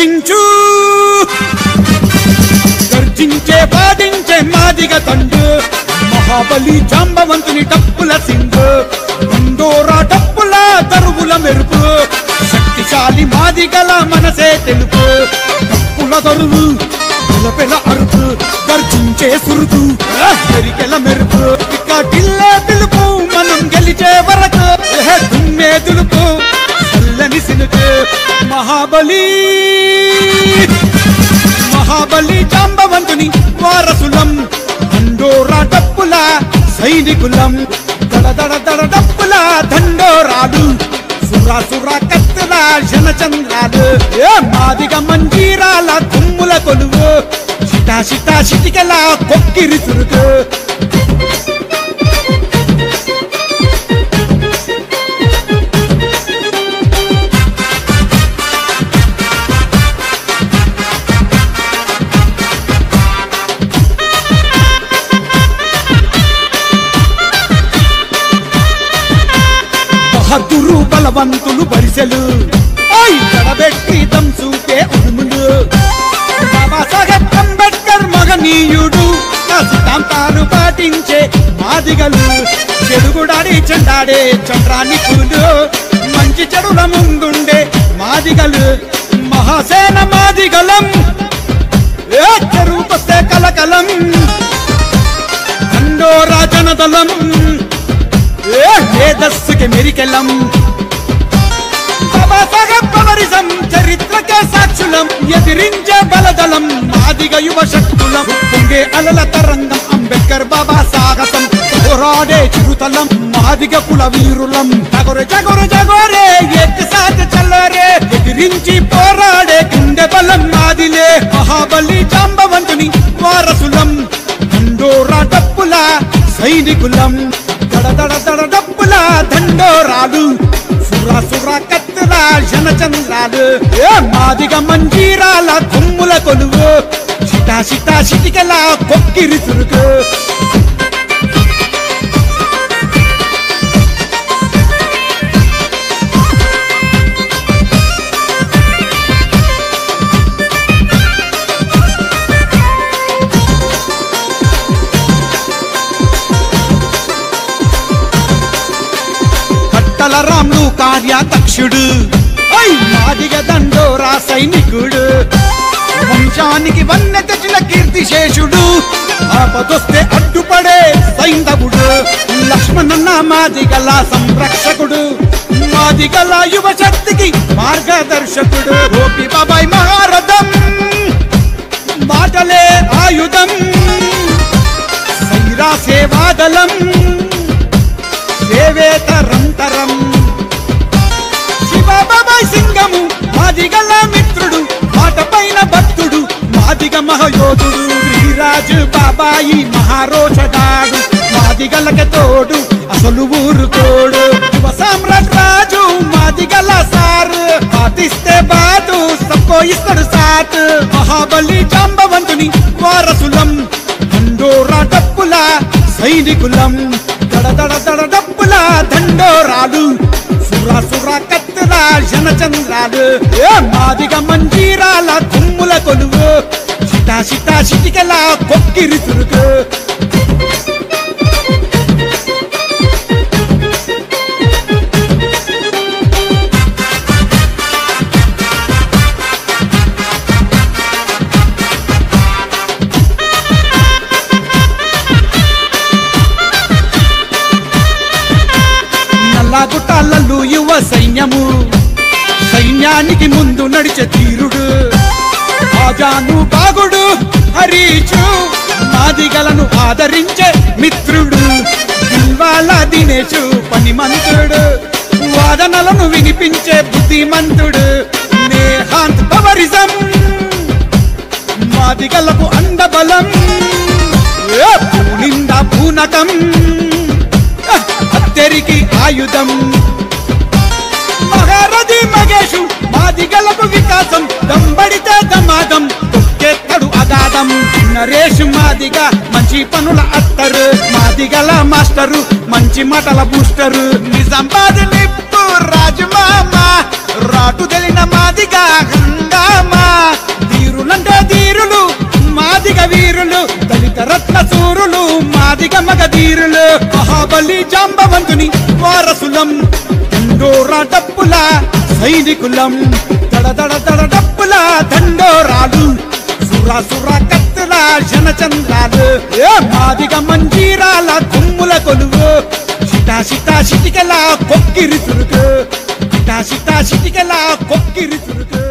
గర్జించు గర్జించే బాధించే మాదిగ తండు మహాబలి జాంబవంతుని డప్పుల సింధు దండోరా డప్పుల దరువుల మెరుపు శక్తిశాలి మాదిగల మనసే తెలుపు డప్పుల దరువు పిల అరుపు గర్జించే సురుకు మెరికెల మెరుపు ఇక టిల్లే పిలుపు మనం గెలిచే వరకు దుమ్మే దులుపు చల్లని సినుకు మహాబలి మహాబలి జాంబవంతుని వారసులం దండోరా డప్పుల సైనికులం దడ దడ దడ డప్పుల దండోరాలు సురా సురా కత్తుల జనచంద్రాలు మాదిగ మంజీరాల తుమ్ముల కొలువు చిటా చిటా చిటికెల కొక్కిరి చురుకు బహదురు బలవంతులు బరిసెలు గడబెట్టి దంసూకే ఉడుములు బాబాసాహెబ్ అంబేద్కర్ మగనీయుడు సిద్ధాంతాలు పాటించే మాదిగలు చెడుగుడాడి చెండాడే చంద్రాన్ని పూలు మంచి చెడుల ముందుండే మాదిగలు మహాసేన మాదిగలం చెరువుకొస్తే కలకలం దండోరా జనదళం మేధస్సుకి మెరికెలం బాబాసాహెబ్ చరిత్రకే సాక్షులం ఎదిరించే బలదళం మాదిగ యువ శక్తులం పొంగే అలల తరంగం అంబేద్కర్ బాబా సాహసం పోరాడే చిరుతలం మాదిగ కుల వీరులం జగొరె జగొరె జగొరే ఏక్ సాథ్ చల్లరే ఎదిరించి పోరాడే గుండె బలం మాదిలే మహాబలి జాంబవంతుని వారసులం దండోరా డప్పుల సైనికులం దడ దడ దడ డప్పుల దండోరాలు సురా సురా కత్తుల జనచంద్రాలు మాదిగ మంజీరాల తుమ్ముల కొలువు చిటా చిటా చిటికెల కొక్కిరి చురుకు రాములు కార్యదక్షుడు మాదిగ దండోరా సైనికుడు వంశానికి వన్నె తెచ్చిన కీర్తిశేషుడు ఆపదొస్తే అడ్డుపడే సైంధవుడు లక్ష్మణన్న మాదిగల సంరక్షకుడు మాదిగల యువ శక్తికి మార్గదర్శకుడు గోపి బాబాయ్ మహారథం మాటలే ఆయుధం సైరా సేవాదళం దేవేతరంతరం శివబాబాయ్ సింగము మాదిగల మిత్రుడు మాట పైన భక్తుడు మాదిగ మహయోధుడు శ్రీరాజు బాబాయి మహారోషగాడు మాదిగలకి తోడు అసలు ఊరుకోడు యువ సామ్రాట్ రాజు మాదిగల సార్ పాటిస్తే బాదు సబ్కో ఇస్తాడు సాత్ మహాబలి జాంబవంతుని వారసులం దండోరా డప్పుల సైనికులం దడ దడ దడ డప్పుల దండోరాలు సురా సురా కత్తుల జనచంద్రాలు మాదిగ మంజీరాల తుమ్ముల కొలువు చిటా చిటా చిటికెల కొక్కిరి చురుకు గుట్టాలల్లు యువ సైన్యము సైన్యానికి ముందు నడిచే తీరుడు ఆజాను బాగుడు హరీచు మాదిగలను ఆదరించే మిత్రుడు దిల్వాల దినేషు పనిమంతుడు వాదనలను వినిపించే బుద్ధిమంతుడు నేహాంత్ పవరిజం మాదిగలకు అందబలం పూనింద పూనకం తెరికి ఆయుధం మహారథి మగేషు మాదిగలకు వికాసం దంబడితే దమాదం తొక్కేత్తడు అగాధం నరేష్ మాదిగ మంచి పనుల అత్తరు మాదిగల మాస్టరు మంచి మాటల బూస్టరు నిజామాబాద్ నిప్పు రాజు మామ రాటు తెలిన మాదిగ హంగామా వీరులు దళిత రత్న సూరులు మాదిగ మగధీరులు మహాబలి జాంబవంతుని వారసులం దండోరా డప్పుల సైనికులం దడ డప్పుల దండోరాలు సుర కత్తుల జనచంద్రాలు మాదిగ మంజీరాల తుమ్ముల కొలువు సిటా సిటికల కొక్కిరి చురుకు సిటా సిటికల కొక్కిరి చురుకు